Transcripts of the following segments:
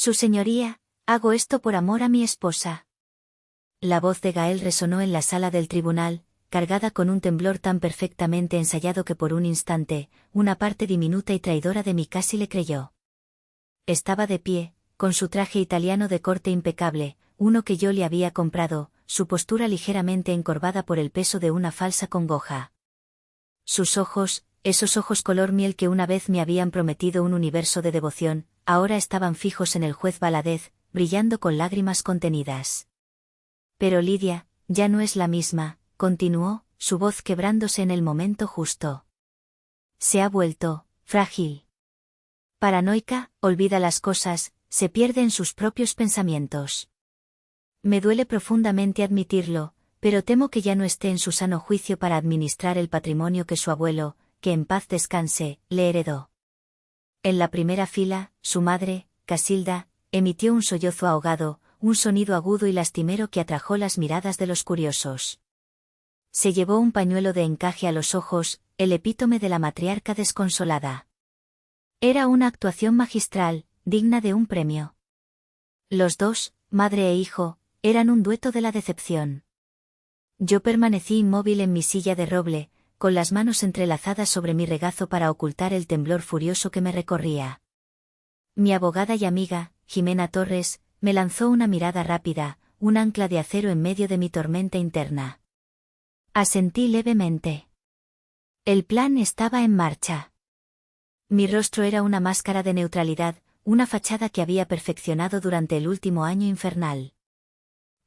Su señoría, hago esto por amor a mi esposa. La voz de Gael resonó en la sala del tribunal, cargada con un temblor tan perfectamente ensayado que por un instante, una parte diminuta y traidora de mí casi le creyó. Estaba de pie, con su traje italiano de corte impecable, uno que yo le había comprado, su postura ligeramente encorvada por el peso de una falsa congoja. Sus ojos, esos ojos color miel que una vez me habían prometido un universo de devoción, ahora estaban fijos en el juez Valadez, brillando con lágrimas contenidas. Pero Lidia, ya no es la misma, continuó, su voz quebrándose en el momento justo. Se ha vuelto frágil. Paranoica, olvida las cosas, se pierde en sus propios pensamientos. Me duele profundamente admitirlo, pero temo que ya no esté en su sano juicio para administrar el patrimonio que su abuelo, que en paz descanse, le heredó. En la primera fila, su madre, Casilda, emitió un sollozo ahogado, un sonido agudo y lastimero que atrajo las miradas de los curiosos. Se llevó un pañuelo de encaje a los ojos, el epítome de la matriarca desconsolada. Era una actuación magistral, digna de un premio. Los dos, madre e hijo, eran un dueto de la decepción. Yo permanecí inmóvil en mi silla de roble, con las manos entrelazadas sobre mi regazo para ocultar el temblor furioso que me recorría. Mi abogada y amiga, Jimena Torres, me lanzó una mirada rápida, un ancla de acero en medio de mi tormenta interna. Asentí levemente. El plan estaba en marcha. Mi rostro era una máscara de neutralidad, una fachada que había perfeccionado durante el último año infernal.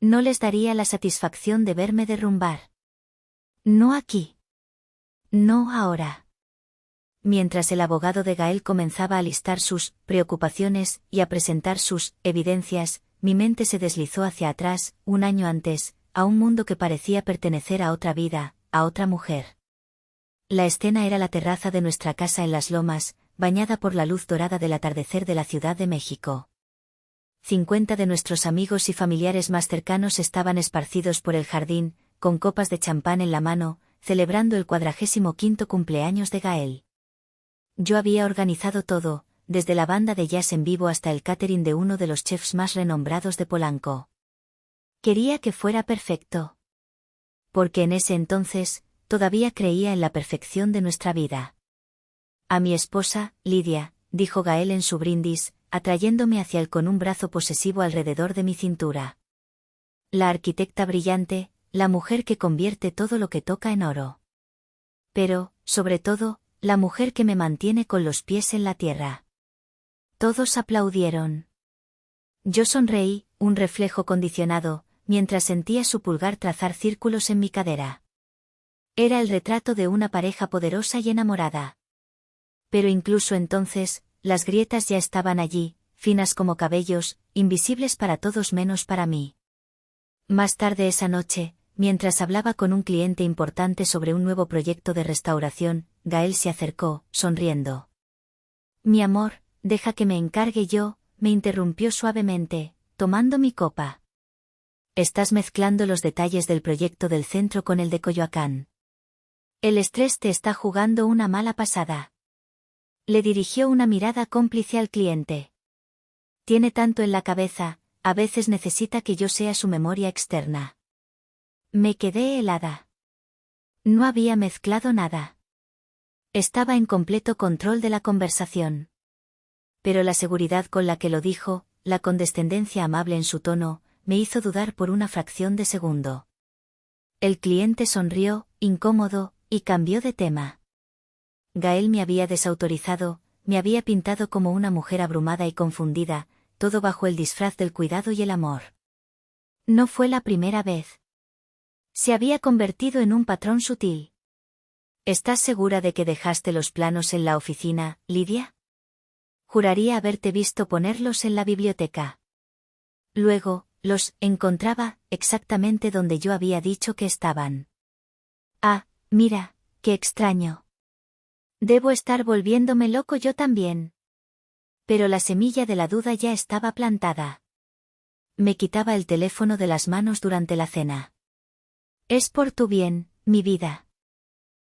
No les daría la satisfacción de verme derrumbar. No aquí. No ahora. Mientras el abogado de Gael comenzaba a listar sus preocupaciones y a presentar sus evidencias, mi mente se deslizó hacia atrás, un año antes, a un mundo que parecía pertenecer a otra vida, a otra mujer. La escena era la terraza de nuestra casa en Las Lomas, bañada por la luz dorada del atardecer de la Ciudad de México. 50 de nuestros amigos y familiares más cercanos estaban esparcidos por el jardín, con copas de champán en la mano, celebrando el 45º cumpleaños de Gael. Yo había organizado todo, desde la banda de jazz en vivo hasta el catering de uno de los chefs más renombrados de Polanco. Quería que fuera perfecto. Porque en ese entonces, todavía creía en la perfección de nuestra vida. A mi esposa, Lidia, dijo Gael en su brindis, atrayéndome hacia él con un brazo posesivo alrededor de mi cintura. La arquitecta brillante, la mujer que convierte todo lo que toca en oro. Pero, sobre todo, la mujer que me mantiene con los pies en la tierra. Todos aplaudieron. Yo sonreí, un reflejo condicionado, mientras sentía su pulgar trazar círculos en mi cadera. Era el retrato de una pareja poderosa y enamorada. Pero incluso entonces, las grietas ya estaban allí, finas como cabellos, invisibles para todos menos para mí. Más tarde esa noche, mientras hablaba con un cliente importante sobre un nuevo proyecto de restauración, Gael se acercó, sonriendo. Mi amor, deja que me encargue yo, me interrumpió suavemente, tomando mi copa. Estás mezclando los detalles del proyecto del centro con el de Coyoacán. El estrés te está jugando una mala pasada. Le dirigió una mirada cómplice al cliente. Tiene tanto en la cabeza, a veces necesita que yo sea su memoria externa. Me quedé helada. No había mezclado nada. Estaba en completo control de la conversación. Pero la seguridad con la que lo dijo, la condescendencia amable en su tono, me hizo dudar por una fracción de segundo. El cliente sonrió, incómodo, y cambió de tema. Gael me había desautorizado, me había pintado como una mujer abrumada y confundida, todo bajo el disfraz del cuidado y el amor. No fue la primera vez. Se había convertido en un patrón sutil. ¿Estás segura de que dejaste los planos en la oficina, Lidia? Juraría haberte visto ponerlos en la biblioteca. Luego, los encontraba exactamente donde yo había dicho que estaban. Ah, mira, qué extraño. Debo estar volviéndome loco yo también. Pero la semilla de la duda ya estaba plantada. Me quitaba el teléfono de las manos durante la cena. Es por tu bien, mi vida.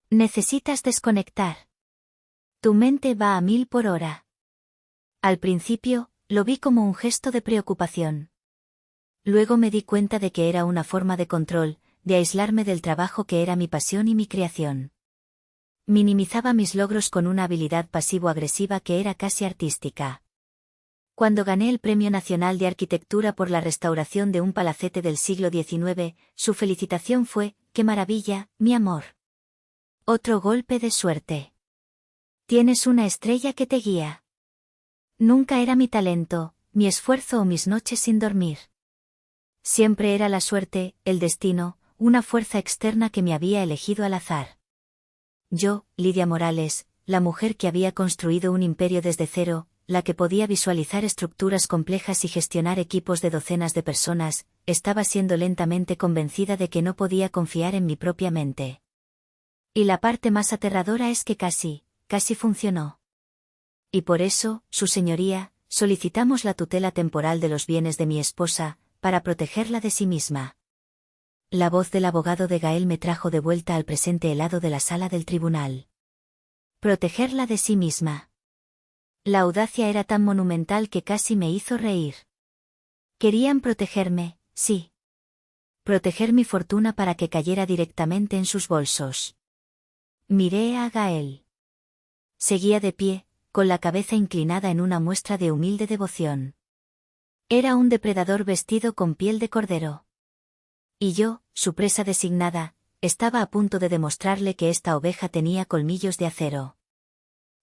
Necesitas desconectar. Tu mente va a 1000 por hora. Al principio, lo vi como un gesto de preocupación. Luego me di cuenta de que era una forma de control, de aislarme del trabajo que era mi pasión y mi creación. Minimizaba mis logros con una habilidad pasivo-agresiva que era casi artística. Cuando gané el Premio Nacional de Arquitectura por la restauración de un palacete del siglo XIX, su felicitación fue: «¡Qué maravilla, mi amor! Otro golpe de suerte. Tienes una estrella que te guía». Nunca era mi talento, mi esfuerzo o mis noches sin dormir. Siempre era la suerte, el destino, una fuerza externa que me había elegido al azar. Yo, Lidia Morales, la mujer que había construido un imperio desde cero, la que podía visualizar estructuras complejas y gestionar equipos de docenas de personas, estaba siendo lentamente convencida de que no podía confiar en mi propia mente. Y la parte más aterradora es que casi funcionó. Y por eso, su señoría, solicitamos la tutela temporal de los bienes de mi esposa, para protegerla de sí misma. La voz del abogado de Gael me trajo de vuelta al presente helado de la sala del tribunal. Protegerla de sí misma. La audacia era tan monumental que casi me hizo reír. Querían protegerme, sí. Proteger mi fortuna para que cayera directamente en sus bolsos. Miré a Gael. Seguía de pie, con la cabeza inclinada en una muestra de humilde devoción. Era un depredador vestido con piel de cordero. Y yo, su presa designada, estaba a punto de demostrarle que esta oveja tenía colmillos de acero.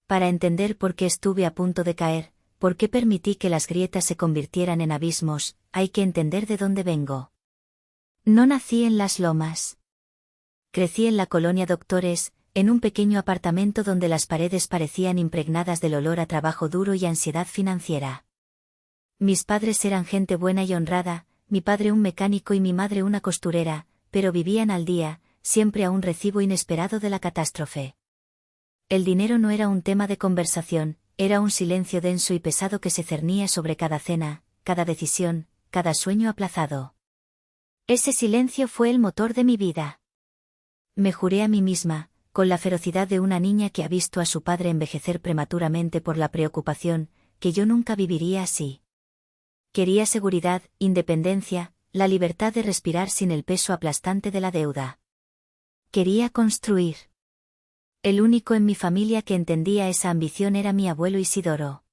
Para entender por qué estuve a punto de caer, por qué permití que las grietas se convirtieran en abismos, hay que entender de dónde vengo. No nací en Las Lomas. Crecí en la colonia Doctores, en un pequeño apartamento donde las paredes parecían impregnadas del olor a trabajo duro y ansiedad financiera. Mis padres eran gente buena y honrada, mi padre un mecánico y mi madre una costurera, pero vivían al día, siempre a un recibo inesperado de la catástrofe. El dinero no era un tema de conversación, era un silencio denso y pesado que se cernía sobre cada cena, cada decisión, cada sueño aplazado. Ese silencio fue el motor de mi vida. Me juré a mí misma, con la ferocidad de una niña que ha visto a su padre envejecer prematuramente por la preocupación, que yo nunca viviría así. Quería seguridad, independencia, la libertad de respirar sin el peso aplastante de la deuda. Quería construir. El único en mi familia que entendía esa ambición era mi abuelo Isidoro.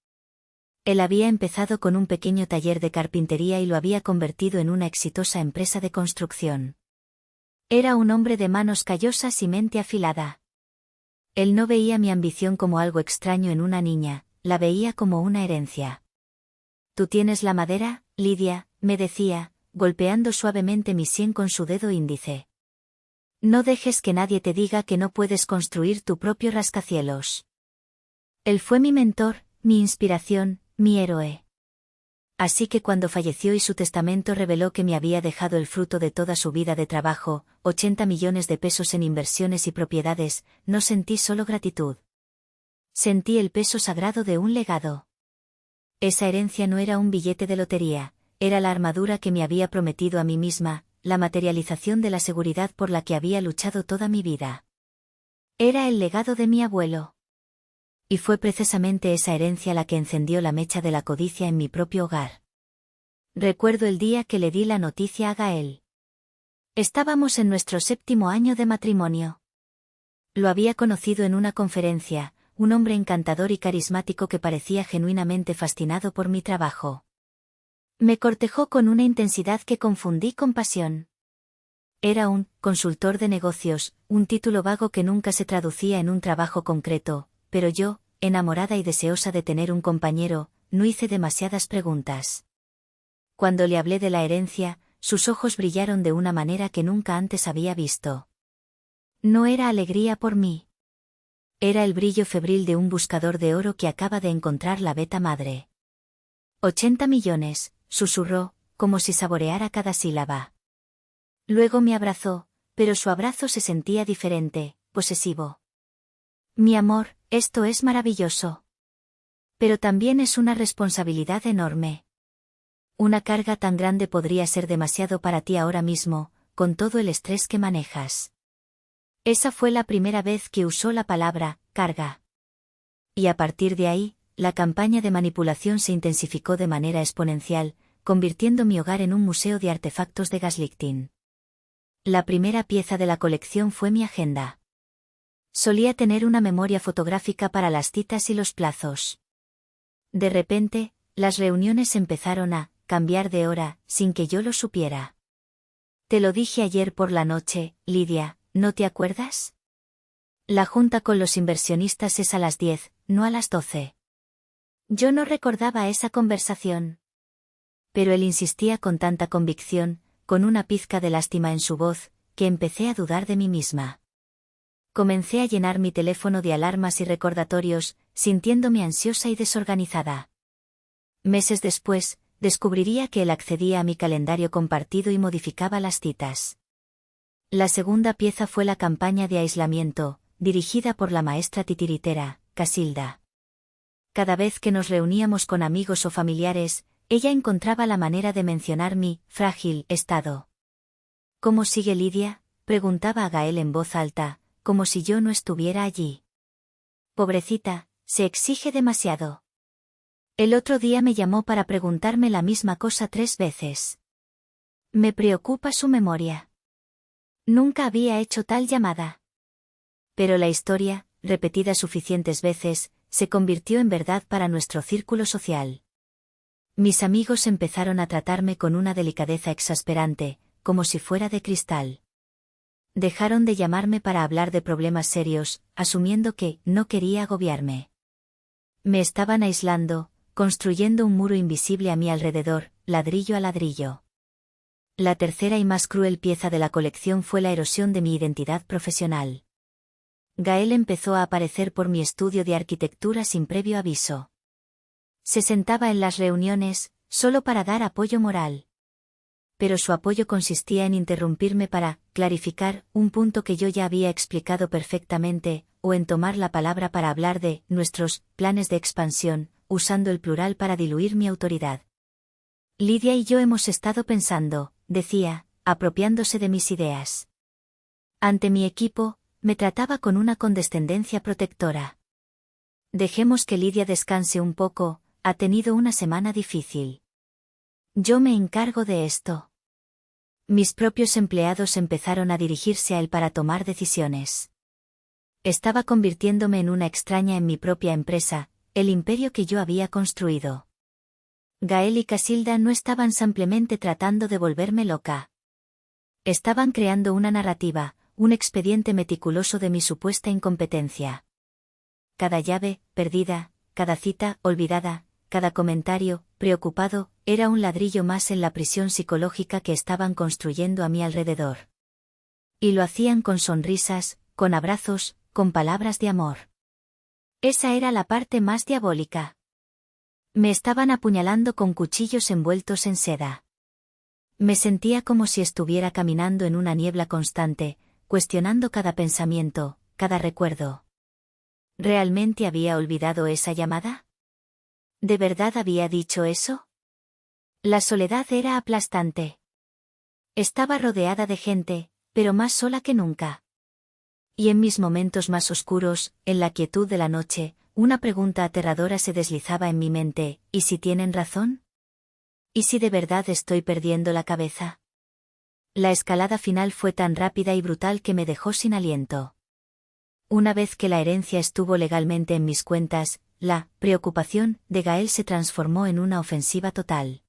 Él había empezado con un pequeño taller de carpintería y lo había convertido en una exitosa empresa de construcción. Era un hombre de manos callosas y mente afilada. Él no veía mi ambición como algo extraño en una niña, la veía como una herencia. «¿Tú tienes la madera, Lidia?», me decía, golpeando suavemente mi sien con su dedo índice. «No dejes que nadie te diga que no puedes construir tu propio rascacielos». Él fue mi mentor, mi inspiración, mi héroe. Así que cuando falleció y su testamento reveló que me había dejado el fruto de toda su vida de trabajo, 80 millones de pesos en inversiones y propiedades, no sentí solo gratitud. Sentí el peso sagrado de un legado. Esa herencia no era un billete de lotería, era la armadura que me había prometido a mí misma, la materialización de la seguridad por la que había luchado toda mi vida. Era el legado de mi abuelo. Y fue precisamente esa herencia la que encendió la mecha de la codicia en mi propio hogar. Recuerdo el día que le di la noticia a Gael. Estábamos en nuestro 7º año de matrimonio. Lo había conocido en una conferencia, un hombre encantador y carismático que parecía genuinamente fascinado por mi trabajo. Me cortejó con una intensidad que confundí con pasión. Era un consultor de negocios, un título vago que nunca se traducía en un trabajo concreto, pero yo, enamorada y deseosa de tener un compañero, no hice demasiadas preguntas. Cuando le hablé de la herencia, sus ojos brillaron de una manera que nunca antes había visto. No era alegría por mí. Era el brillo febril de un buscador de oro que acaba de encontrar la veta madre. 80 millones, susurró, como si saboreara cada sílaba. Luego me abrazó, pero su abrazo se sentía diferente, posesivo. Mi amor, esto es maravilloso. Pero también es una responsabilidad enorme. Una carga tan grande podría ser demasiado para ti ahora mismo, con todo el estrés que manejas. Esa fue la primera vez que usó la palabra carga. Y a partir de ahí, la campaña de manipulación se intensificó de manera exponencial, convirtiendo mi hogar en un museo de artefactos de gaslighting. La primera pieza de la colección fue mi agenda. Solía tener una memoria fotográfica para las citas y los plazos. De repente, las reuniones empezaron a cambiar de hora, sin que yo lo supiera. Te lo dije ayer por la noche, Lidia, ¿no te acuerdas? La junta con los inversionistas es a las 10, no a las 12. Yo no recordaba esa conversación. Pero él insistía con tanta convicción, con una pizca de lástima en su voz, que empecé a dudar de mí misma. Comencé a llenar mi teléfono de alarmas y recordatorios, sintiéndome ansiosa y desorganizada. Meses después, descubriría que él accedía a mi calendario compartido y modificaba las citas. La segunda pieza fue la campaña de aislamiento, dirigida por la maestra titiritera, Casilda. Cada vez que nos reuníamos con amigos o familiares, ella encontraba la manera de mencionar mi frágil estado. ¿Cómo sigue Lidia?, preguntaba a Gael en voz alta, como si yo no estuviera allí. Pobrecita, se exige demasiado. El otro día me llamó para preguntarme la misma cosa 3 veces. Me preocupa su memoria. Nunca había hecho tal llamada. Pero la historia, repetida suficientes veces, se convirtió en verdad para nuestro círculo social. Mis amigos empezaron a tratarme con una delicadeza exasperante, como si fuera de cristal. Dejaron de llamarme para hablar de problemas serios, asumiendo que no quería agobiarme. Me estaban aislando, construyendo un muro invisible a mi alrededor, ladrillo a ladrillo. La tercera y más cruel pieza de la colección fue la erosión de mi identidad profesional. Gael empezó a aparecer por mi estudio de arquitectura sin previo aviso. Se sentaba en las reuniones, solo para dar apoyo moral. Pero su apoyo consistía en interrumpirme para clarificar un punto que yo ya había explicado perfectamente, o en tomar la palabra para hablar de nuestros planes de expansión, usando el plural para diluir mi autoridad. Lidia y yo hemos estado pensando, decía, apropiándose de mis ideas. Ante mi equipo, me trataba con una condescendencia protectora. Dejemos que Lidia descanse un poco, ha tenido una semana difícil. Yo me encargo de esto. Mis propios empleados empezaron a dirigirse a él para tomar decisiones. Estaba convirtiéndome en una extraña en mi propia empresa, el imperio que yo había construido. Gael y Casilda no estaban simplemente tratando de volverme loca. Estaban creando una narrativa, un expediente meticuloso de mi supuesta incompetencia. Cada llave, perdida, cada cita, olvidada, cada comentario, preocupado, era un ladrillo más en la prisión psicológica que estaban construyendo a mi alrededor. Y lo hacían con sonrisas, con abrazos, con palabras de amor. Esa era la parte más diabólica. Me estaban apuñalando con cuchillos envueltos en seda. Me sentía como si estuviera caminando en una niebla constante, cuestionando cada pensamiento, cada recuerdo. ¿Realmente había olvidado esa llamada? ¿De verdad había dicho eso? La soledad era aplastante. Estaba rodeada de gente, pero más sola que nunca. Y en mis momentos más oscuros, en la quietud de la noche, una pregunta aterradora se deslizaba en mi mente, ¿y si tienen razón? ¿Y si de verdad estoy perdiendo la cabeza? La escalada final fue tan rápida y brutal que me dejó sin aliento. Una vez que la herencia estuvo legalmente en mis cuentas, la preocupación de Gael se transformó en una ofensiva total.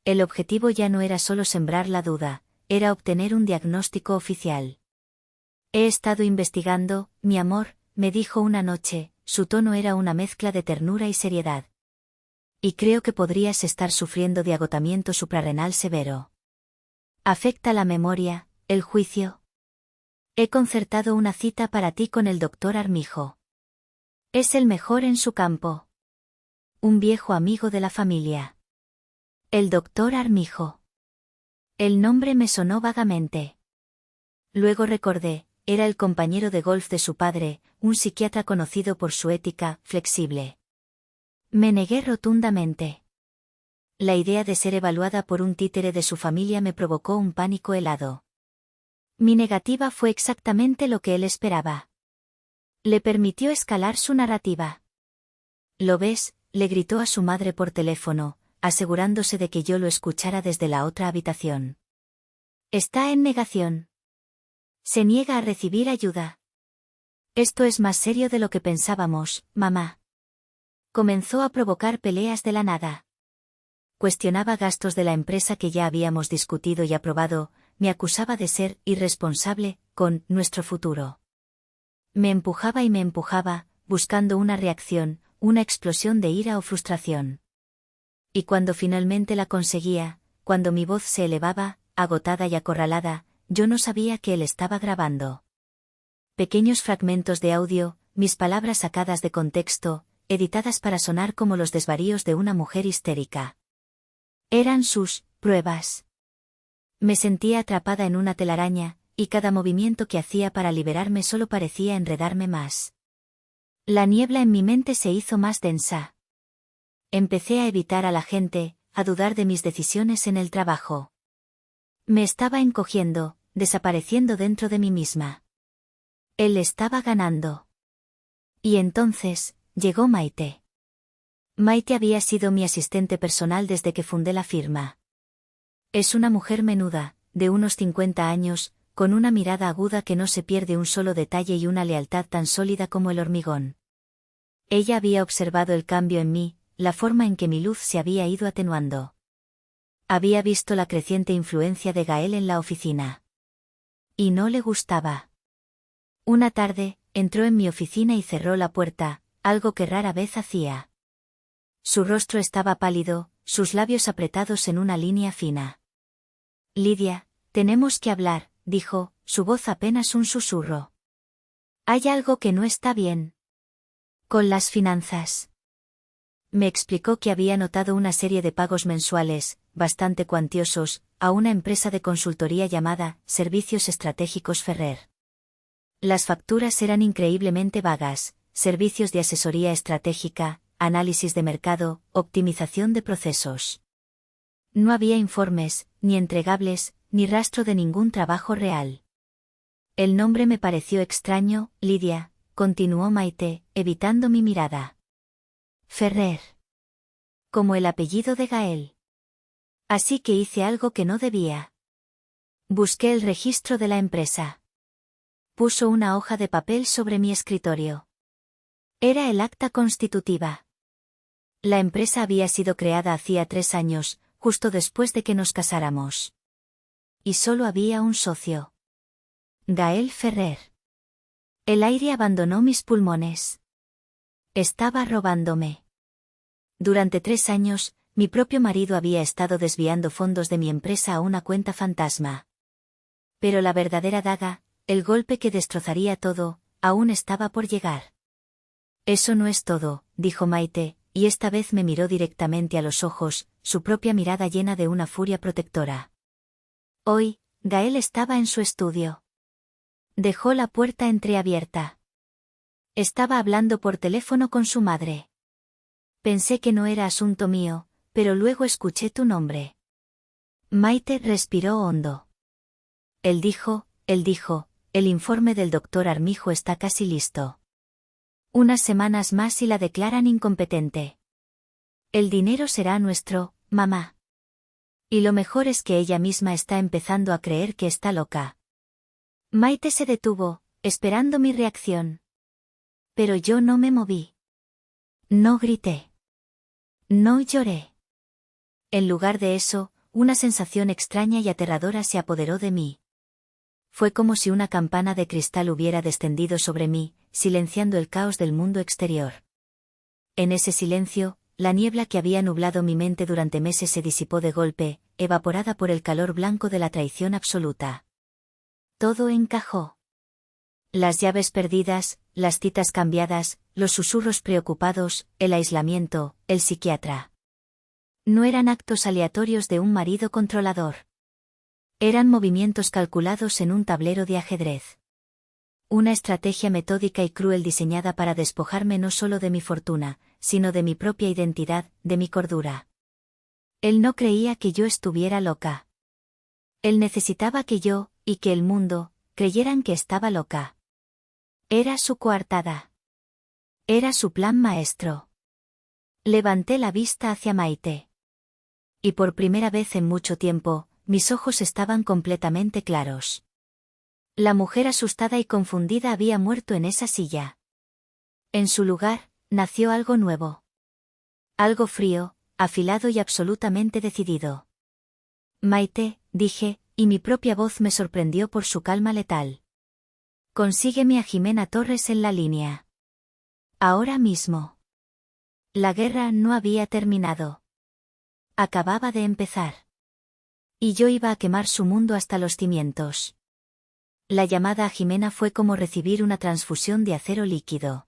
El objetivo ya no era solo sembrar la duda, era obtener un diagnóstico oficial. He estado investigando, mi amor, me dijo una noche, su tono era una mezcla de ternura y seriedad. Y creo que podrías estar sufriendo de agotamiento suprarrenal severo. ¿Afecta la memoria, el juicio? He concertado una cita para ti con el doctor Armijo. Es el mejor en su campo. Un viejo amigo de la familia. El doctor Armijo. El nombre me sonó vagamente. Luego recordé, era el compañero de golf de su padre, un psiquiatra conocido por su ética flexible. Me negué rotundamente. La idea de ser evaluada por un títere de su familia me provocó un pánico helado. Mi negativa fue exactamente lo que él esperaba. Le permitió escalar su narrativa. ¿Lo ves?, le gritó a su madre por teléfono, asegurándose de que yo lo escuchara desde la otra habitación. Está en negación. Se niega a recibir ayuda. Esto es más serio de lo que pensábamos, mamá. Comenzó a provocar peleas de la nada. Cuestionaba gastos de la empresa que ya habíamos discutido y aprobado, me acusaba de ser irresponsable con nuestro futuro. Me empujaba, buscando una reacción, una explosión de ira o frustración. Y cuando finalmente la conseguía, cuando mi voz se elevaba, agotada y acorralada, yo no sabía que él estaba grabando. Pequeños fragmentos de audio, mis palabras sacadas de contexto, editadas para sonar como los desvaríos de una mujer histérica. Eran sus pruebas. Me sentía atrapada en una telaraña, y cada movimiento que hacía para liberarme solo parecía enredarme más. La niebla en mi mente se hizo más densa. Empecé a evitar a la gente, a dudar de mis decisiones en el trabajo. Me estaba encogiendo, desapareciendo dentro de mí misma. Él estaba ganando. Y entonces, llegó Maite. Maite había sido mi asistente personal desde que fundé la firma. Es una mujer menuda, de unos 50 años, con una mirada aguda que no se pierde un solo detalle y una lealtad tan sólida como el hormigón. Ella había observado el cambio en mí, la forma en que mi luz se había ido atenuando. Había visto la creciente influencia de Gael en la oficina. Y no le gustaba. Una tarde, entró en mi oficina y cerró la puerta, algo que rara vez hacía. Su rostro estaba pálido, sus labios apretados en una línea fina. Lidia, tenemos que hablar, dijo, su voz apenas un susurro. Hay algo que no está bien. Con las finanzas. Me explicó que había notado una serie de pagos mensuales, bastante cuantiosos, a una empresa de consultoría llamada Servicios Estratégicos Ferrer. Las facturas eran increíblemente vagas, servicios de asesoría estratégica, análisis de mercado, optimización de procesos. No había informes, ni entregables, ni rastro de ningún trabajo real. El nombre me pareció extraño, Lidia, continuó Maite, evitando mi mirada. Ferrer. Como el apellido de Gael. Así que hice algo que no debía. Busqué el registro de la empresa. Puso una hoja de papel sobre mi escritorio. Era el acta constitutiva. La empresa había sido creada hacía 3 años, justo después de que nos casáramos. Y solo había un socio. Gael Ferrer. El aire abandonó mis pulmones. Estaba robándome. Durante 3 años, mi propio marido había estado desviando fondos de mi empresa a una cuenta fantasma. Pero la verdadera daga, el golpe que destrozaría todo, aún estaba por llegar. Eso no es todo, dijo Maite, y esta vez me miró directamente a los ojos, su propia mirada llena de una furia protectora. Hoy, Gael estaba en su estudio. Dejó la puerta entreabierta. Estaba hablando por teléfono con su madre. Pensé que no era asunto mío, pero luego escuché tu nombre. Maite respiró hondo. Él dijo, el informe del doctor Armijo está casi listo. Unas semanas más y la declaran incompetente. El dinero será nuestro, mamá. Y lo mejor es que ella misma está empezando a creer que está loca. Maite se detuvo, esperando mi reacción. Pero yo no me moví. No grité. No lloré. En lugar de eso, una sensación extraña y aterradora se apoderó de mí. Fue como si una campana de cristal hubiera descendido sobre mí, silenciando el caos del mundo exterior. En ese silencio, la niebla que había nublado mi mente durante meses se disipó de golpe, evaporada por el calor blanco de la traición absoluta. Todo encajó. Las llaves perdidas, las citas cambiadas, los susurros preocupados, el aislamiento, el psiquiatra. No eran actos aleatorios de un marido controlador. Eran movimientos calculados en un tablero de ajedrez. Una estrategia metódica y cruel diseñada para despojarme no solo de mi fortuna, sino de mi propia identidad, de mi cordura. Él no creía que yo estuviera loca. Él necesitaba que yo, y que el mundo, creyeran que estaba loca. Era su coartada. Era su plan maestro. Levanté la vista hacia Maite. Y por primera vez en mucho tiempo, mis ojos estaban completamente claros. La mujer asustada y confundida había muerto en esa silla. En su lugar, nació algo nuevo. Algo frío, afilado y absolutamente decidido. Maite, dije, y mi propia voz me sorprendió por su calma letal. Consígueme a Jimena Torres en la línea. Ahora mismo. La guerra no había terminado. Acababa de empezar. Y yo iba a quemar su mundo hasta los cimientos. La llamada a Jimena fue como recibir una transfusión de acero líquido.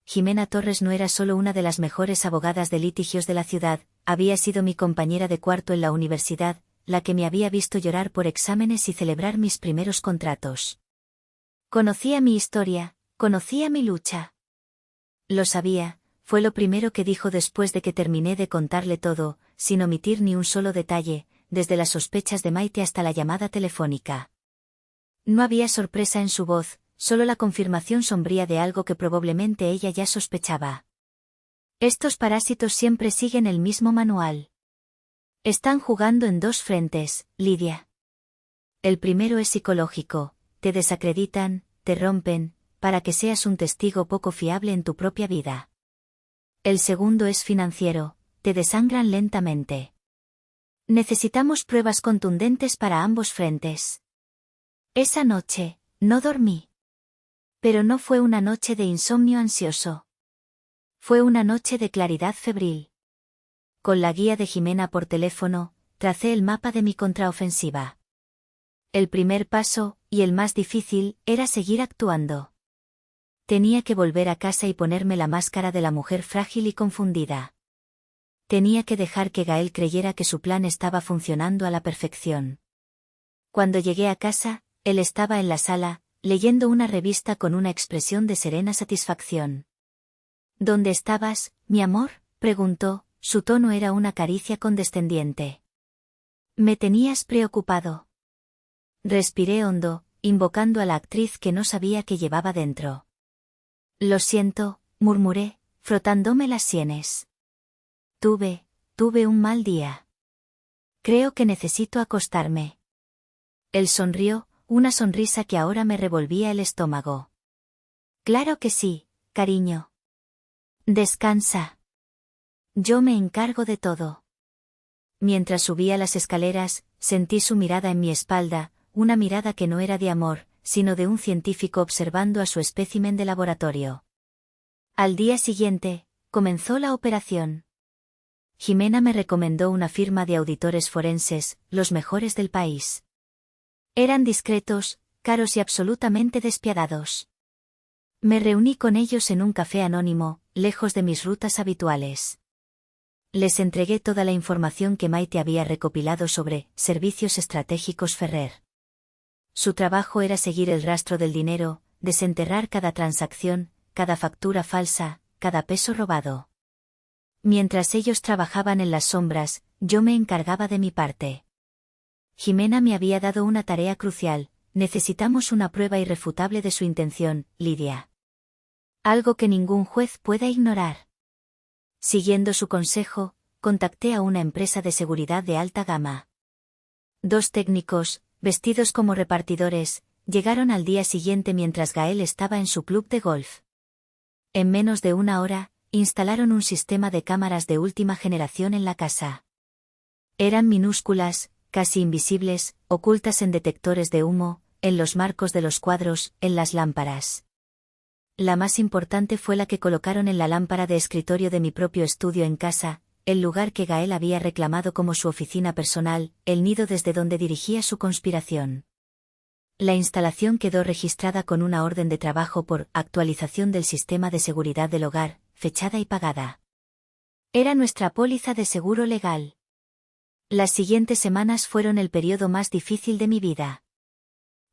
Jimena Torres no era solo una de las mejores abogadas de litigios de la ciudad, había sido mi compañera de cuarto en la universidad, la que me había visto llorar por exámenes y celebrar mis primeros contratos. Conocía mi historia, conocía mi lucha. Lo sabía, fue lo primero que dijo después de que terminé de contarle todo, sin omitir ni un solo detalle, desde las sospechas de Maite hasta la llamada telefónica. No había sorpresa en su voz, solo la confirmación sombría de algo que probablemente ella ya sospechaba. Estos parásitos siempre siguen el mismo manual. Están jugando en dos frentes, Lidia. El primero es psicológico, te desacreditan, te rompen, para que seas un testigo poco fiable en tu propia vida. El segundo es financiero, te desangran lentamente. Necesitamos pruebas contundentes para ambos frentes. Esa noche, no dormí. Pero no fue una noche de insomnio ansioso. Fue una noche de claridad febril. Con la guía de Jimena por teléfono, tracé el mapa de mi contraofensiva. El primer paso, y el más difícil, era seguir actuando. Tenía que volver a casa y ponerme la máscara de la mujer frágil y confundida. Tenía que dejar que Gael creyera que su plan estaba funcionando a la perfección. Cuando llegué a casa, él estaba en la sala, leyendo una revista con una expresión de serena satisfacción. ¿Dónde estabas, mi amor?, preguntó, su tono era una caricia condescendiente. Me tenías preocupado. Respiré hondo, invocando a la actriz que no sabía que llevaba dentro. Lo siento, murmuré, frotándome las sienes. Tuve un mal día. Creo que necesito acostarme. Él sonrió, una sonrisa que ahora me revolvía el estómago. Claro que sí, cariño. Descansa. Yo me encargo de todo. Mientras subía las escaleras, sentí su mirada en mi espalda, una mirada que no era de amor, sino de un científico observando a su espécimen de laboratorio. Al día siguiente, comenzó la operación. Jimena me recomendó una firma de auditores forenses, los mejores del país. Eran discretos, caros y absolutamente despiadados. Me reuní con ellos en un café anónimo, lejos de mis rutas habituales. Les entregué toda la información que Maite había recopilado sobre Servicios Estratégicos Ferrer. Su trabajo era seguir el rastro del dinero, desenterrar cada transacción, cada factura falsa, cada peso robado. Mientras ellos trabajaban en las sombras, yo me encargaba de mi parte. Jimena me había dado una tarea crucial: necesitamos una prueba irrefutable de su intención, Lidia. Algo que ningún juez pueda ignorar. Siguiendo su consejo, contacté a una empresa de seguridad de alta gama. 2 técnicos, vestidos como repartidores, llegaron al día siguiente mientras Gael estaba en su club de golf. En menos de una hora, instalaron un sistema de cámaras de última generación en la casa. Eran minúsculas, casi invisibles, ocultas en detectores de humo, en los marcos de los cuadros, en las lámparas. La más importante fue la que colocaron en la lámpara de escritorio de mi propio estudio en casa, el lugar que Gael había reclamado como su oficina personal, el nido desde donde dirigía su conspiración. La instalación quedó registrada con una orden de trabajo por actualización del sistema de seguridad del hogar, fechada y pagada. Era nuestra póliza de seguro legal. Las siguientes semanas fueron el periodo más difícil de mi vida.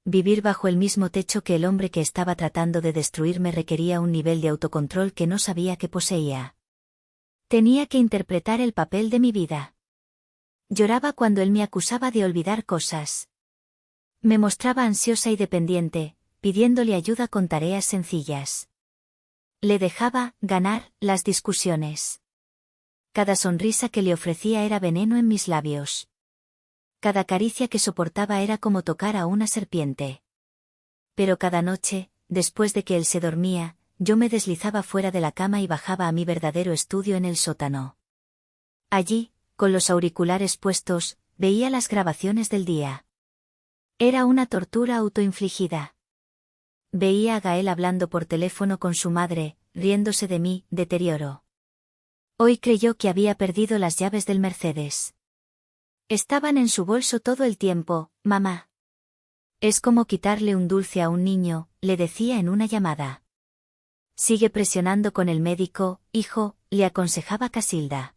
Vivir bajo el mismo techo que el hombre que estaba tratando de destruirme requería un nivel de autocontrol que no sabía que poseía. Tenía que interpretar el papel de mi vida. Lloraba cuando él me acusaba de olvidar cosas. Me mostraba ansiosa y dependiente, pidiéndole ayuda con tareas sencillas. Le dejaba ganar las discusiones. Cada sonrisa que le ofrecía era veneno en mis labios. Cada caricia que soportaba era como tocar a una serpiente. Pero cada noche, después de que él se dormía, yo me deslizaba fuera de la cama y bajaba a mi verdadero estudio en el sótano. Allí, con los auriculares puestos, veía las grabaciones del día. Era una tortura autoinfligida. Veía a Gael hablando por teléfono con su madre, riéndose de mi deterioro. Hoy creyó que había perdido las llaves del Mercedes. Estaban en su bolso todo el tiempo, mamá. Es como quitarle un dulce a un niño, le decía en una llamada. Sigue presionando con el médico, hijo, le aconsejaba Casilda.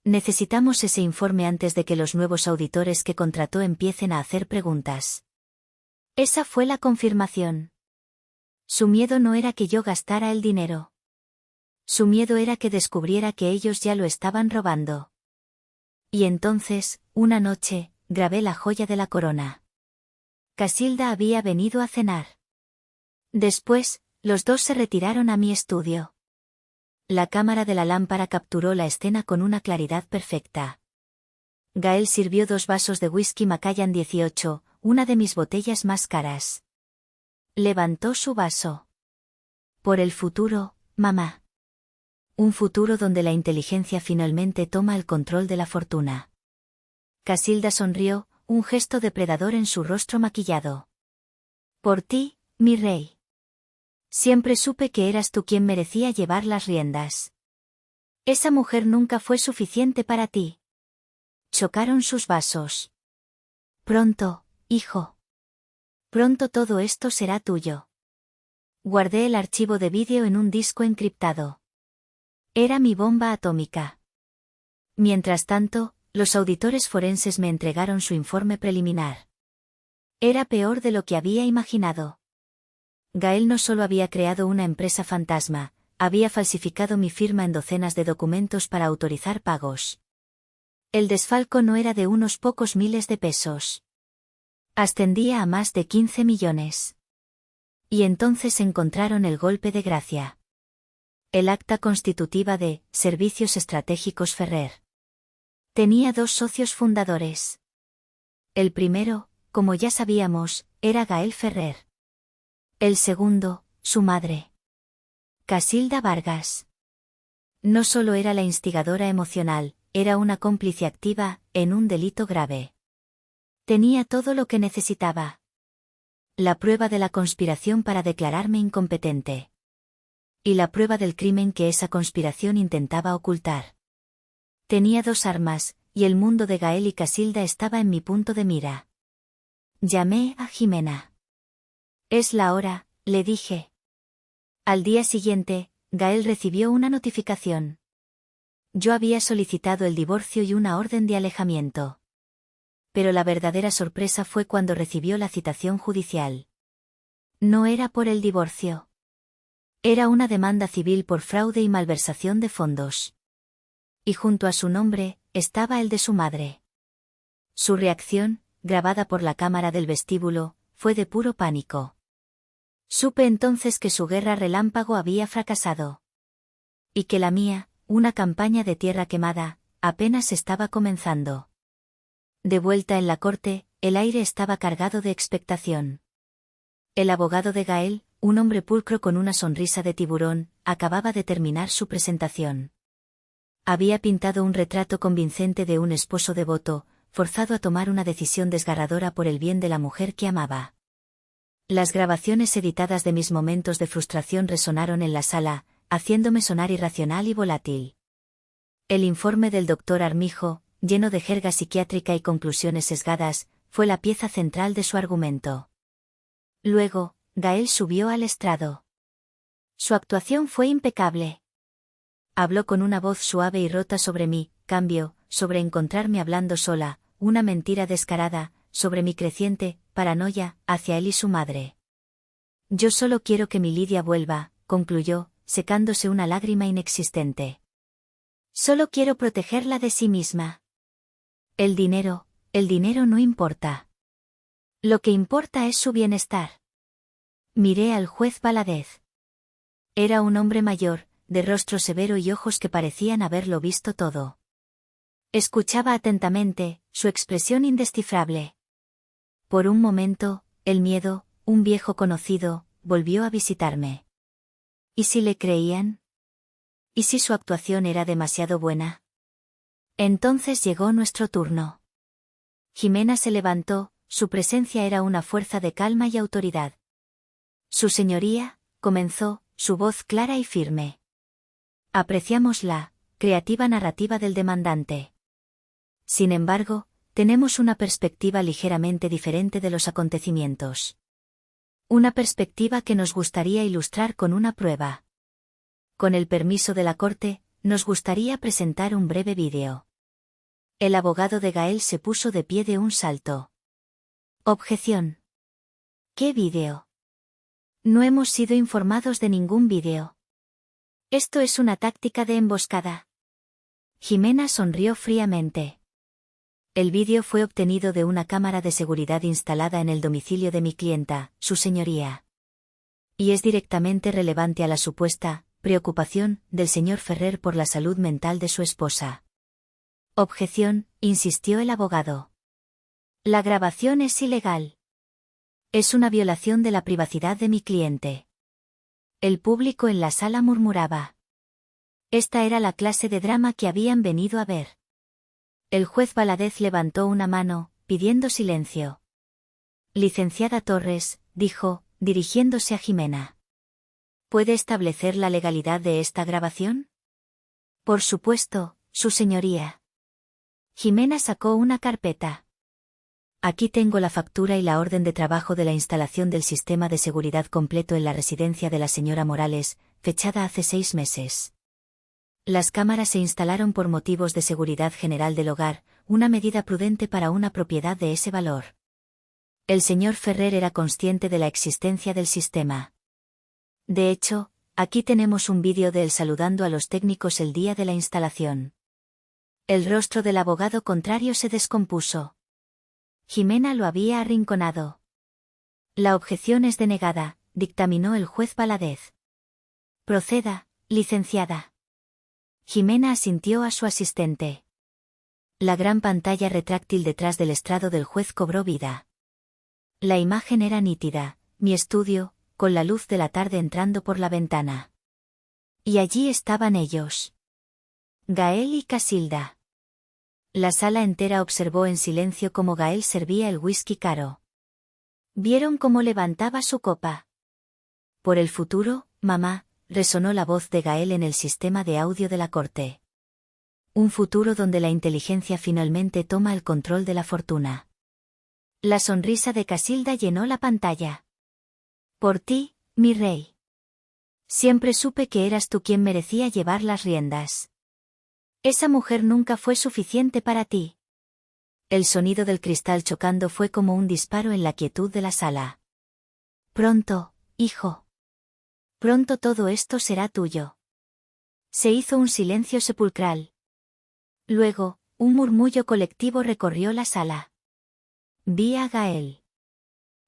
Necesitamos ese informe antes de que los nuevos auditores que contrató empiecen a hacer preguntas. Esa fue la confirmación. Su miedo no era que yo gastara el dinero. Su miedo era que descubriera que ellos ya lo estaban robando. Y entonces, una noche, grabé la joya de la corona. Casilda había venido a cenar. Después, los dos se retiraron a mi estudio. La cámara de la lámpara capturó la escena con una claridad perfecta. Gael sirvió 2 vasos de whisky Macallan 18, una de mis botellas más caras. Levantó su vaso. Por el futuro, mamá. Un futuro donde la inteligencia finalmente toma el control de la fortuna. Casilda sonrió, un gesto depredador en su rostro maquillado. Por ti, mi rey. Siempre supe que eras tú quien merecía llevar las riendas. Esa mujer nunca fue suficiente para ti. Chocaron sus vasos. Pronto, hijo. Pronto todo esto será tuyo. Guardé el archivo de vídeo en un disco encriptado. Era mi bomba atómica. Mientras tanto, los auditores forenses me entregaron su informe preliminar. Era peor de lo que había imaginado. Gael no solo había creado una empresa fantasma, había falsificado mi firma en docenas de documentos para autorizar pagos. El desfalco no era de unos pocos miles de pesos. Ascendía a más de 15 millones. Y entonces encontraron el golpe de gracia. El acta constitutiva de Servicios Estratégicos Ferrer. Tenía 2 socios fundadores. El primero, como ya sabíamos, era Gael Ferrer. El segundo, su madre. Casilda Vargas. No solo era la instigadora emocional, era una cómplice activa, en un delito grave. Tenía todo lo que necesitaba. La prueba de la conspiración para declararme incompetente. Y la prueba del crimen que esa conspiración intentaba ocultar. Tenía 2 armas, y el mundo de Gael y Casilda estaba en mi punto de mira. Llamé a Jimena. Es la hora, le dije. Al día siguiente, Gael recibió una notificación. Yo había solicitado el divorcio y una orden de alejamiento. Pero la verdadera sorpresa fue cuando recibió la citación judicial. No era por el divorcio. Era una demanda civil por fraude y malversación de fondos. Y junto a su nombre, estaba el de su madre. Su reacción, grabada por la cámara del vestíbulo, fue de puro pánico. Supe entonces que su guerra relámpago había fracasado. Y que la mía, una campaña de tierra quemada, apenas estaba comenzando. De vuelta en la corte, el aire estaba cargado de expectación. El abogado de Gael, un hombre pulcro con una sonrisa de tiburón, acababa de terminar su presentación. Había pintado un retrato convincente de un esposo devoto, forzado a tomar una decisión desgarradora por el bien de la mujer que amaba. Las grabaciones editadas de mis momentos de frustración resonaron en la sala, haciéndome sonar irracional y volátil. El informe del doctor Armijo, lleno de jerga psiquiátrica y conclusiones sesgadas, fue la pieza central de su argumento. Luego, Gael subió al estrado. Su actuación fue impecable. Habló con una voz suave y rota sobre mí, cambio, sobre encontrarme hablando sola, una mentira descarada, sobre mi creciente paranoia hacia él y su madre. Yo solo quiero que mi Lidia vuelva, concluyó, secándose una lágrima inexistente. Solo quiero protegerla de sí misma. El dinero no importa. Lo que importa es su bienestar. Miré al juez Valadez. Era un hombre mayor, de rostro severo y ojos que parecían haberlo visto todo. Escuchaba atentamente, su expresión indescifrable. Por un momento, el miedo, un viejo conocido, volvió a visitarme. ¿Y si le creían? ¿Y si su actuación era demasiado buena? Entonces llegó nuestro turno. Jimena se levantó, su presencia era una fuerza de calma y autoridad. Su señoría, comenzó, su voz clara y firme. Apreciamos la creativa narrativa del demandante. Sin embargo, tenemos una perspectiva ligeramente diferente de los acontecimientos. Una perspectiva que nos gustaría ilustrar con una prueba. Con el permiso de la corte, nos gustaría presentar un breve vídeo. El abogado de Gael se puso de pie de un salto. Objeción. ¿Qué vídeo? No hemos sido informados de ningún vídeo. Esto es una táctica de emboscada. Jimena sonrió fríamente. El vídeo fue obtenido de una cámara de seguridad instalada en el domicilio de mi clienta, su señoría. Y es directamente relevante a la supuesta preocupación del señor Ferrer por la salud mental de su esposa. Objeción, insistió el abogado. La grabación es ilegal. Es una violación de la privacidad de mi cliente. El público en la sala murmuraba. Esta era la clase de drama que habían venido a ver. El juez Valadez levantó una mano, pidiendo silencio. Licenciada Torres, dijo, dirigiéndose a Jimena. ¿Puede establecer la legalidad de esta grabación? Por supuesto, su señoría. Jimena sacó una carpeta. Aquí tengo la factura y la orden de trabajo de la instalación del sistema de seguridad completo en la residencia de la señora Morales, fechada hace 6 meses. Las cámaras se instalaron por motivos de seguridad general del hogar, una medida prudente para una propiedad de ese valor. El señor Ferrer era consciente de la existencia del sistema. De hecho, aquí tenemos un vídeo de él saludando a los técnicos el día de la instalación. El rostro del abogado contrario se descompuso. Jimena lo había arrinconado. La objeción es denegada, dictaminó el juez Valadez. Proceda, licenciada. Jimena asintió a su asistente. La gran pantalla retráctil detrás del estrado del juez cobró vida. La imagen era nítida, mi estudio, con la luz de la tarde entrando por la ventana. Y allí estaban ellos. Gael y Casilda. La sala entera observó en silencio cómo Gael servía el whisky caro. Vieron cómo levantaba su copa. Por el futuro, mamá, resonó la voz de Gael en el sistema de audio de la corte. Un futuro donde la inteligencia finalmente toma el control de la fortuna. La sonrisa de Casilda llenó la pantalla. Por ti, mi rey. Siempre supe que eras tú quien merecía llevar las riendas. Esa mujer nunca fue suficiente para ti. El sonido del cristal chocando fue como un disparo en la quietud de la sala. Pronto, hijo. Pronto todo esto será tuyo. Se hizo un silencio sepulcral. Luego, un murmullo colectivo recorrió la sala. Vi a Gael.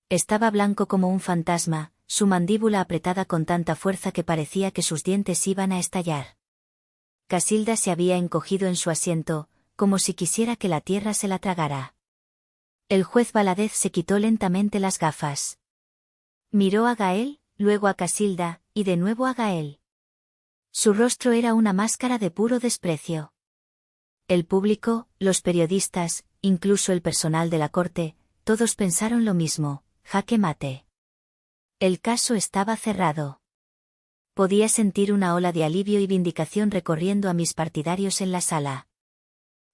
Estaba blanco como un fantasma, su mandíbula apretada con tanta fuerza que parecía que sus dientes iban a estallar. Casilda se había encogido en su asiento, como si quisiera que la tierra se la tragara. El juez Valadez se quitó lentamente las gafas. Miró a Gael, luego a Casilda, y de nuevo a Gael. Su rostro era una máscara de puro desprecio. El público, los periodistas, incluso el personal de la corte, todos pensaron lo mismo, jaque mate. El caso estaba cerrado. Podía sentir una ola de alivio y vindicación recorriendo a mis partidarios en la sala.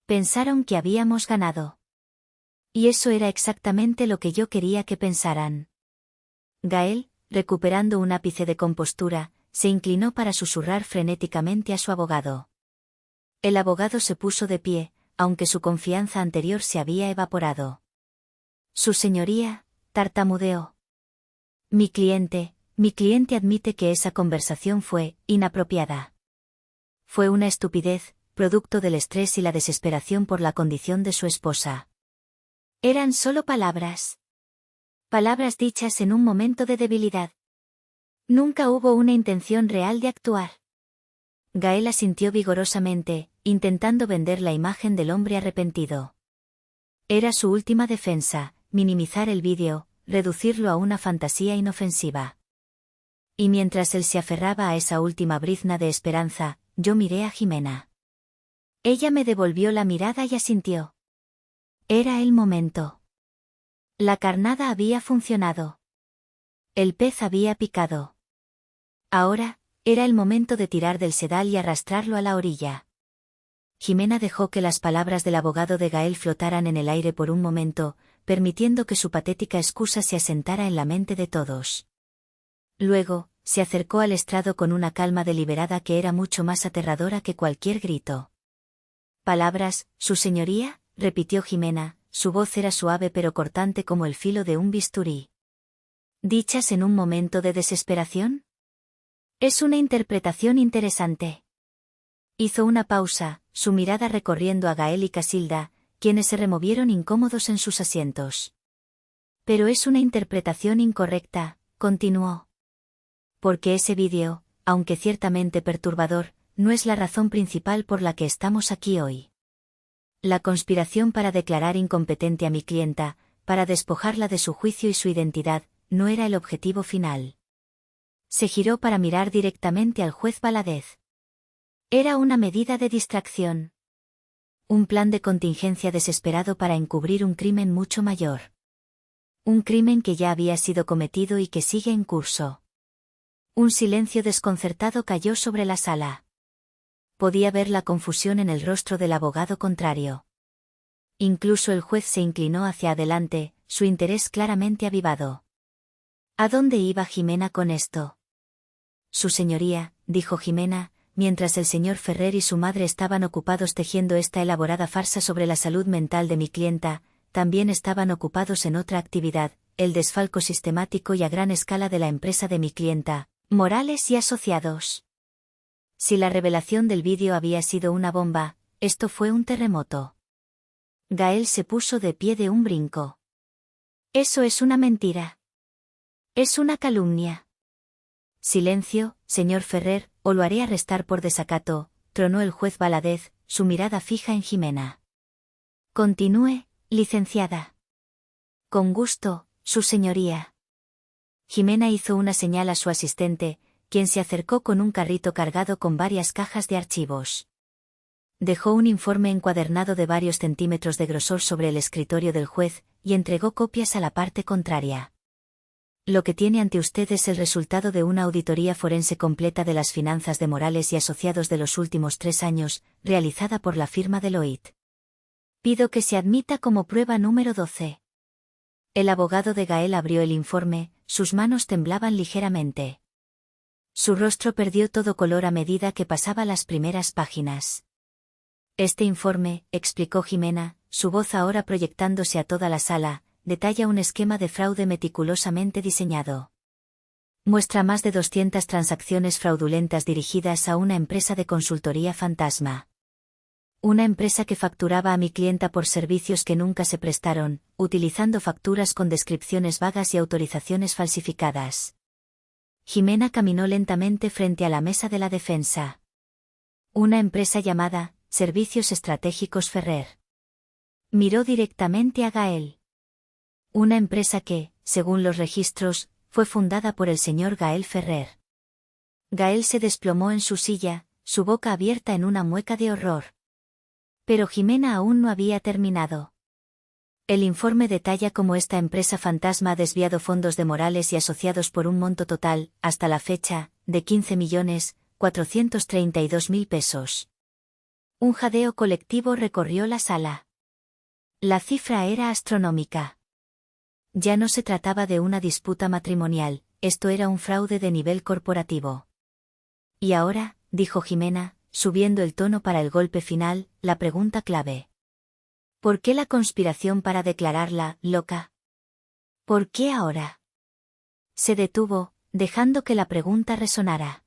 Pensaron que habíamos ganado. Y eso era exactamente lo que yo quería que pensaran. Gael, recuperando un ápice de compostura, se inclinó para susurrar frenéticamente a su abogado. El abogado se puso de pie, aunque su confianza anterior se había evaporado. Su señoría, tartamudeó. Mi cliente admite que esa conversación fue inapropiada. Fue una estupidez, producto del estrés y la desesperación por la condición de su esposa. Eran solo palabras. Palabras dichas en un momento de debilidad. Nunca hubo una intención real de actuar. Gael asintió vigorosamente, intentando vender la imagen del hombre arrepentido. Era su última defensa, minimizar el vídeo, reducirlo a una fantasía inofensiva. Y mientras él se aferraba a esa última brizna de esperanza, yo miré a Jimena. Ella me devolvió la mirada y asintió. Era el momento. La carnada había funcionado. El pez había picado. Ahora, era el momento de tirar del sedal y arrastrarlo a la orilla. Jimena dejó que las palabras del abogado de Gael flotaran en el aire por un momento, permitiendo que su patética excusa se asentara en la mente de todos. Luego, se acercó al estrado con una calma deliberada que era mucho más aterradora que cualquier grito. «Palabras, su señoría», repitió Jimena, su voz era suave pero cortante como el filo de un bisturí. «¿Dichas en un momento de desesperación?» «Es una interpretación interesante». Hizo una pausa, su mirada recorriendo a Gael y Casilda, quienes se removieron incómodos en sus asientos. «Pero es una interpretación incorrecta», continuó. «Porque ese vídeo, aunque ciertamente perturbador, no es la razón principal por la que estamos aquí hoy. La conspiración para declarar incompetente a mi clienta, para despojarla de su juicio y su identidad, no era el objetivo final». Se giró para mirar directamente al juez Valadez. Era una medida de distracción. Un plan de contingencia desesperado para encubrir un crimen mucho mayor. Un crimen que ya había sido cometido y que sigue en curso. Un silencio desconcertado cayó sobre la sala. Podía ver la confusión en el rostro del abogado contrario. Incluso el juez se inclinó hacia adelante, su interés claramente avivado. ¿A dónde iba Jimena con esto? Su señoría, dijo Jimena, mientras el señor Ferrer y su madre estaban ocupados tejiendo esta elaborada farsa sobre la salud mental de mi clienta, también estaban ocupados en otra actividad, el desfalco sistemático y a gran escala de la empresa de mi clienta, Morales y Asociados. Si la revelación del vídeo había sido una bomba, esto fue un terremoto. Gael se puso de pie de un brinco. Eso es una mentira. Es una calumnia. Silencio, señor Ferrer, o lo haré arrestar por desacato, tronó el juez Valadez, su mirada fija en Jimena. Continúe, licenciada. Con gusto, su señoría. Jimena hizo una señal a su asistente, quien se acercó con un carrito cargado con varias cajas de archivos. Dejó un informe encuadernado de varios centímetros de grosor sobre el escritorio del juez, y entregó copias a la parte contraria. Lo que tiene ante usted es el resultado de una auditoría forense completa de las finanzas de Morales y Asociados de los últimos 3 años, realizada por la firma Deloitte. Pido que se admita como prueba número 12. El abogado de Gael abrió el informe, sus manos temblaban ligeramente. Su rostro perdió todo color a medida que pasaba las primeras páginas. Este informe, explicó Jimena, su voz ahora proyectándose a toda la sala, detalla un esquema de fraude meticulosamente diseñado. Muestra más de 200 transacciones fraudulentas dirigidas a una empresa de consultoría fantasma. Una empresa que facturaba a mi clienta por servicios que nunca se prestaron, utilizando facturas con descripciones vagas y autorizaciones falsificadas. Jimena caminó lentamente frente a la mesa de la defensa. Una empresa llamada Servicios Estratégicos Ferrer. Miró directamente a Gael. Una empresa que, según los registros, fue fundada por el señor Gael Ferrer. Gael se desplomó en su silla, su boca abierta en una mueca de horror. Pero Jimena aún no había terminado. El informe detalla cómo esta empresa fantasma ha desviado fondos de Morales y Asociados por un monto total, hasta la fecha, de 15.432.000 pesos. Un jadeo colectivo recorrió la sala. La cifra era astronómica. Ya no se trataba de una disputa matrimonial, esto era un fraude de nivel corporativo. Y ahora, dijo Jimena, subiendo el tono para el golpe final, la pregunta clave. ¿Por qué la conspiración para declararla loca? ¿Por qué ahora? Se detuvo, dejando que la pregunta resonara.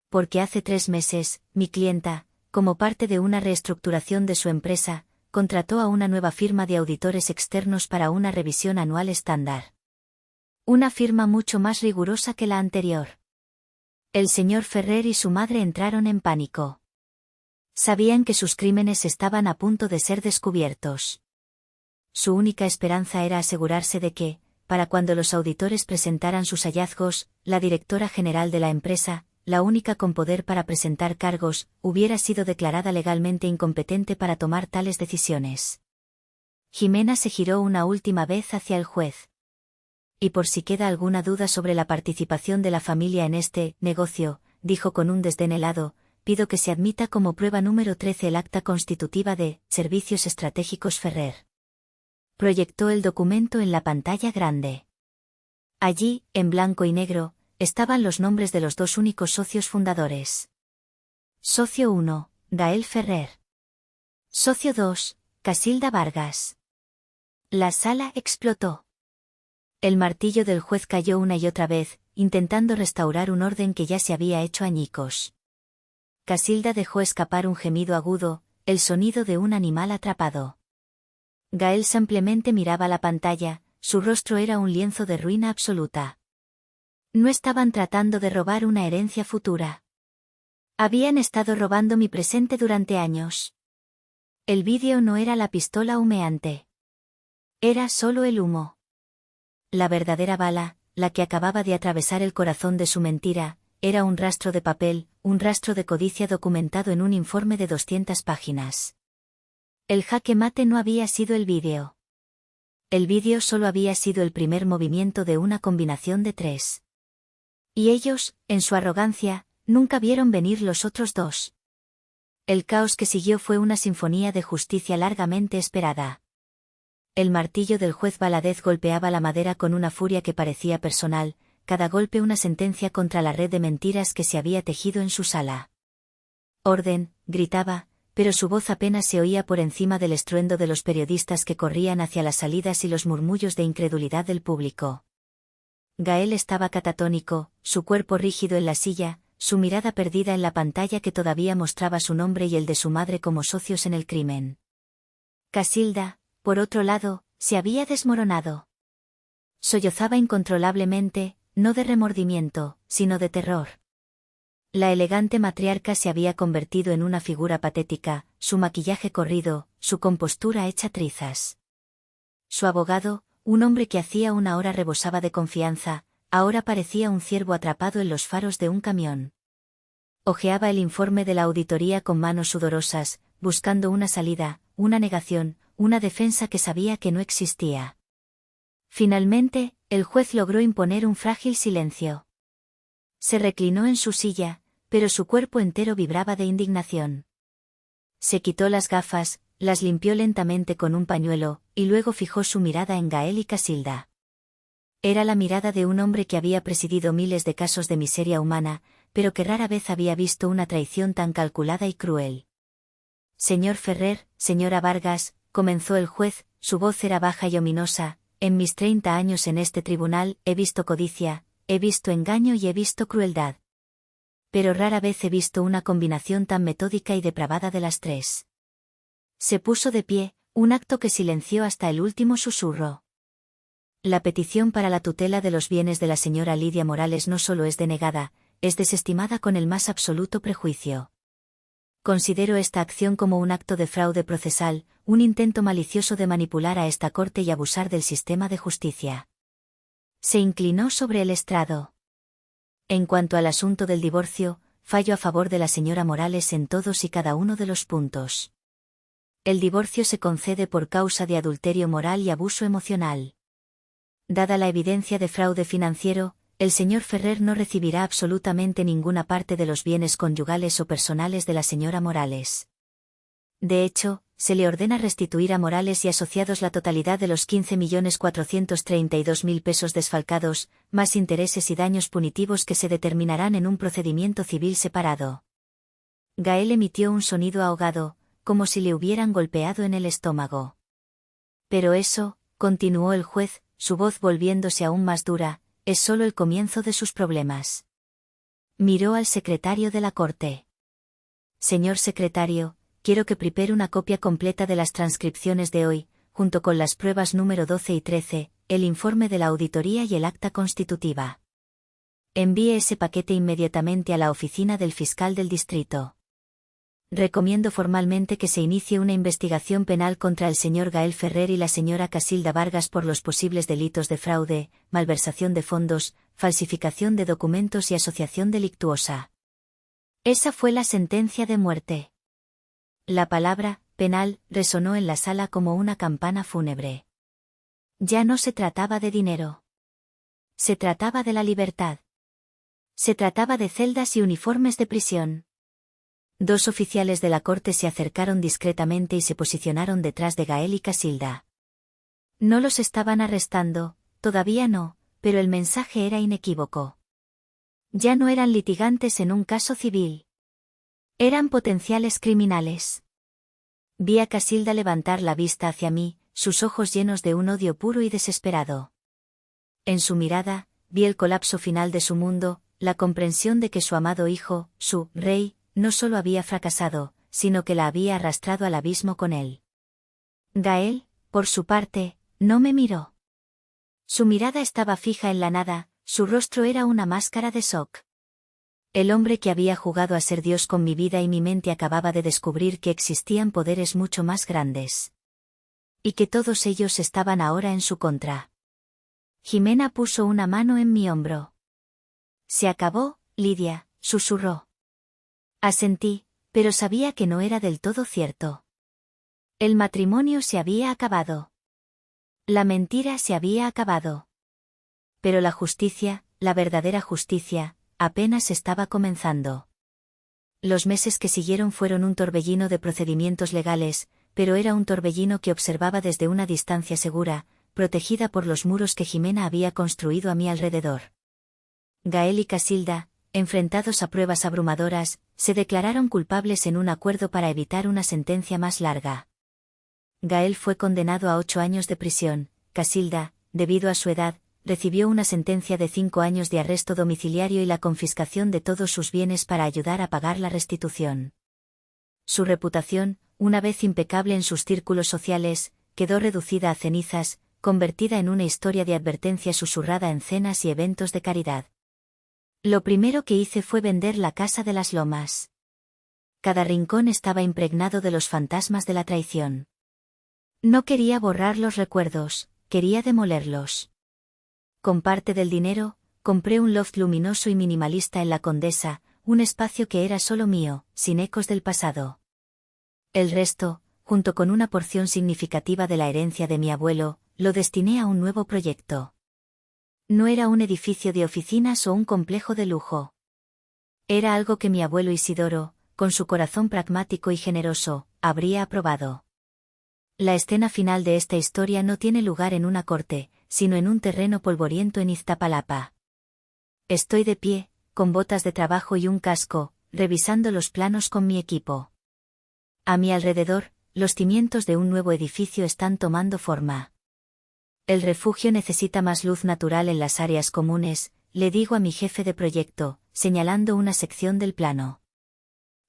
Porque hace 3 meses, mi clienta, como parte de una reestructuración de su empresa, contrató a una nueva firma de auditores externos para una revisión anual estándar. Una firma mucho más rigurosa que la anterior. El señor Ferrer y su madre entraron en pánico. Sabían que sus crímenes estaban a punto de ser descubiertos. Su única esperanza era asegurarse de que, para cuando los auditores presentaran sus hallazgos, la directora general de la empresa, la única con poder para presentar cargos, hubiera sido declarada legalmente incompetente para tomar tales decisiones. Jimena se giró una última vez hacia el juez. Y por si queda alguna duda sobre la participación de la familia en este negocio, dijo con un desdén helado, pido que se admita como prueba número 13 el acta constitutiva de Servicios Estratégicos Ferrer. Proyectó el documento en la pantalla grande. Allí, en blanco y negro, estaban los nombres de los dos únicos socios fundadores. Socio 1, Gael Ferrer. Socio 2, Casilda Vargas. La sala explotó. El martillo del juez cayó una y otra vez, intentando restaurar un orden que ya se había hecho añicos. Casilda dejó escapar un gemido agudo, el sonido de un animal atrapado. Gael simplemente miraba la pantalla, su rostro era un lienzo de ruina absoluta. No estaban tratando de robar una herencia futura. Habían estado robando mi presente durante años. El vídeo no era la pistola humeante. Era solo el humo. La verdadera bala, la que acababa de atravesar el corazón de su mentira, era un rastro de papel, un rastro de codicia documentado en un informe de 200 páginas. El jaque mate no había sido el vídeo. El vídeo solo había sido el primer movimiento de una combinación de 3. Y ellos, en su arrogancia, nunca vieron venir los otros dos. El caos que siguió fue una sinfonía de justicia largamente esperada. El martillo del juez Valadez golpeaba la madera con una furia que parecía personal, cada golpe una sentencia contra la red de mentiras que se había tejido en su sala. Orden, gritaba, pero su voz apenas se oía por encima del estruendo de los periodistas que corrían hacia las salidas y los murmullos de incredulidad del público. Gael estaba catatónico, su cuerpo rígido en la silla, su mirada perdida en la pantalla que todavía mostraba su nombre y el de su madre como socios en el crimen. Casilda, por otro lado, se había desmoronado. Sollozaba incontrolablemente, no de remordimiento, sino de terror. La elegante matriarca se había convertido en una figura patética, su maquillaje corrido, su compostura hecha trizas. Su abogado, un hombre que hacía una hora rebosaba de confianza, ahora parecía un ciervo atrapado en los faros de un camión. Hojeaba el informe de la auditoría con manos sudorosas, buscando una salida, una negación, una defensa que sabía que no existía. Finalmente, el juez logró imponer un frágil silencio. Se reclinó en su silla, pero su cuerpo entero vibraba de indignación. Se quitó las gafas, las limpió lentamente con un pañuelo, y luego fijó su mirada en Gael y Casilda. Era la mirada de un hombre que había presidido miles de casos de miseria humana, pero que rara vez había visto una traición tan calculada y cruel. Señor Ferrer, señora Vargas, comenzó el juez, su voz era baja y ominosa, en mis 30 años en este tribunal he visto codicia, he visto engaño y he visto crueldad. Pero rara vez he visto una combinación tan metódica y depravada de las tres. Se puso de pie, un acto que silenció hasta el último susurro. La petición para la tutela de los bienes de la señora Lidia Morales no solo es denegada, es desestimada con el más absoluto prejuicio. Considero esta acción como un acto de fraude procesal, un intento malicioso de manipular a esta corte y abusar del sistema de justicia. Se inclinó sobre el estrado. En cuanto al asunto del divorcio, fallo a favor de la señora Morales en todos y cada uno de los puntos. El divorcio se concede por causa de adulterio moral y abuso emocional. Dada la evidencia de fraude financiero, el señor Ferrer no recibirá absolutamente ninguna parte de los bienes conyugales o personales de la señora Morales. De hecho, se le ordena restituir a Morales y asociados la totalidad de los 15.432.000 pesos desfalcados, más intereses y daños punitivos que se determinarán en un procedimiento civil separado. Gael emitió un sonido ahogado, como si le hubieran golpeado en el estómago. Pero eso, continuó el juez, su voz volviéndose aún más dura, es solo el comienzo de sus problemas. Miró al secretario de la corte. Señor secretario, quiero que prepare una copia completa de las transcripciones de hoy, junto con las pruebas número 12 y 13, el informe de la auditoría y el acta constitutiva. Envíe ese paquete inmediatamente a la oficina del fiscal del distrito. Recomiendo formalmente que se inicie una investigación penal contra el señor Gael Ferrer y la señora Casilda Vargas por los posibles delitos de fraude, malversación de fondos, falsificación de documentos y asociación delictuosa. Esa fue la sentencia de muerte. La palabra, penal, resonó en la sala como una campana fúnebre. Ya no se trataba de dinero. Se trataba de la libertad. Se trataba de celdas y uniformes de prisión. Dos oficiales de la corte se acercaron discretamente y se posicionaron detrás de Gael y Casilda. No los estaban arrestando, todavía no, pero el mensaje era inequívoco. Ya no eran litigantes en un caso civil. Eran potenciales criminales. Vi a Casilda levantar la vista hacia mí, sus ojos llenos de un odio puro y desesperado. En su mirada, vi el colapso final de su mundo, la comprensión de que su amado hijo, su rey, no solo había fracasado, sino que la había arrastrado al abismo con él. Gael, por su parte, no me miró. Su mirada estaba fija en la nada, su rostro era una máscara de shock. El hombre que había jugado a ser Dios con mi vida y mi mente acababa de descubrir que existían poderes mucho más grandes. Y que todos ellos estaban ahora en su contra. Jimena puso una mano en mi hombro. Se acabó, Lidia, susurró. Asentí, pero sabía que no era del todo cierto. El matrimonio se había acabado. La mentira se había acabado. Pero la justicia, la verdadera justicia, apenas estaba comenzando. Los meses que siguieron fueron un torbellino de procedimientos legales, pero era un torbellino que observaba desde una distancia segura, protegida por los muros que Jimena había construido a mi alrededor. Gael y Casilda, enfrentados a pruebas abrumadoras, se declararon culpables en un acuerdo para evitar una sentencia más larga. Gael fue condenado a 8 años de prisión, Casilda, debido a su edad, recibió una sentencia de 5 años de arresto domiciliario y la confiscación de todos sus bienes para ayudar a pagar la restitución. Su reputación, una vez impecable en sus círculos sociales, quedó reducida a cenizas, convertida en una historia de advertencia susurrada en cenas y eventos de caridad. Lo primero que hice fue vender la casa de las Lomas. Cada rincón estaba impregnado de los fantasmas de la traición. No quería borrar los recuerdos, quería demolerlos. Con parte del dinero, compré un loft luminoso y minimalista en La Condesa, un espacio que era solo mío, sin ecos del pasado. El resto, junto con una porción significativa de la herencia de mi abuelo, lo destiné a un nuevo proyecto. No era un edificio de oficinas o un complejo de lujo. Era algo que mi abuelo Isidoro, con su corazón pragmático y generoso, habría aprobado. La escena final de esta historia no tiene lugar en una corte, sino en un terreno polvoriento en Iztapalapa. Estoy de pie, con botas de trabajo y un casco, revisando los planos con mi equipo. A mi alrededor, los cimientos de un nuevo edificio están tomando forma. El refugio necesita más luz natural en las áreas comunes, le digo a mi jefe de proyecto, señalando una sección del plano.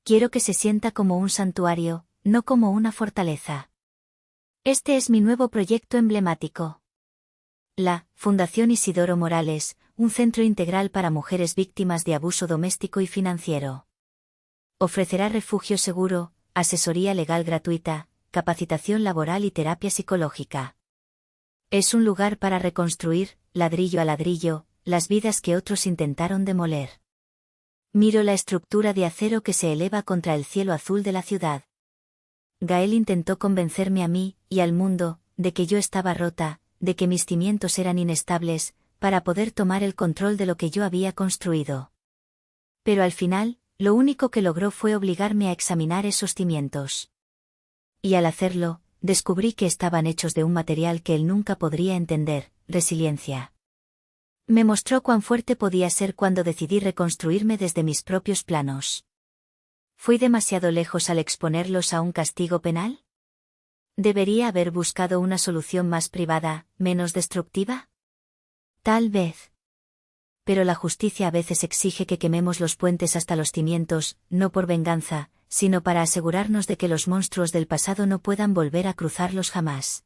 Quiero que se sienta como un santuario, no como una fortaleza. Este es mi nuevo proyecto emblemático. La Fundación Isidoro Morales, un centro integral para mujeres víctimas de abuso doméstico y financiero. Ofrecerá refugio seguro, asesoría legal gratuita, capacitación laboral y terapia psicológica. Es un lugar para reconstruir, ladrillo a ladrillo, las vidas que otros intentaron demoler. Miro la estructura de acero que se eleva contra el cielo azul de la ciudad. Gael intentó convencerme a mí, y al mundo, de que yo estaba rota, de que mis cimientos eran inestables, para poder tomar el control de lo que yo había construido. Pero al final, lo único que logró fue obligarme a examinar esos cimientos. Y al hacerlo, descubrí que estaban hechos de un material que él nunca podría entender, resiliencia. Me mostró cuán fuerte podía ser cuando decidí reconstruirme desde mis propios planos. ¿Fui demasiado lejos al exponerlos a un castigo penal? ¿Debería haber buscado una solución más privada, menos destructiva? Tal vez. Pero la justicia a veces exige que quememos los puentes hasta los cimientos, no por venganza, sino para asegurarnos de que los monstruos del pasado no puedan volver a cruzarlos jamás.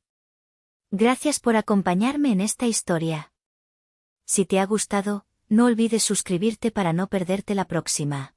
Gracias por acompañarme en esta historia. Si te ha gustado, No olvides suscribirte para no perderte la próxima.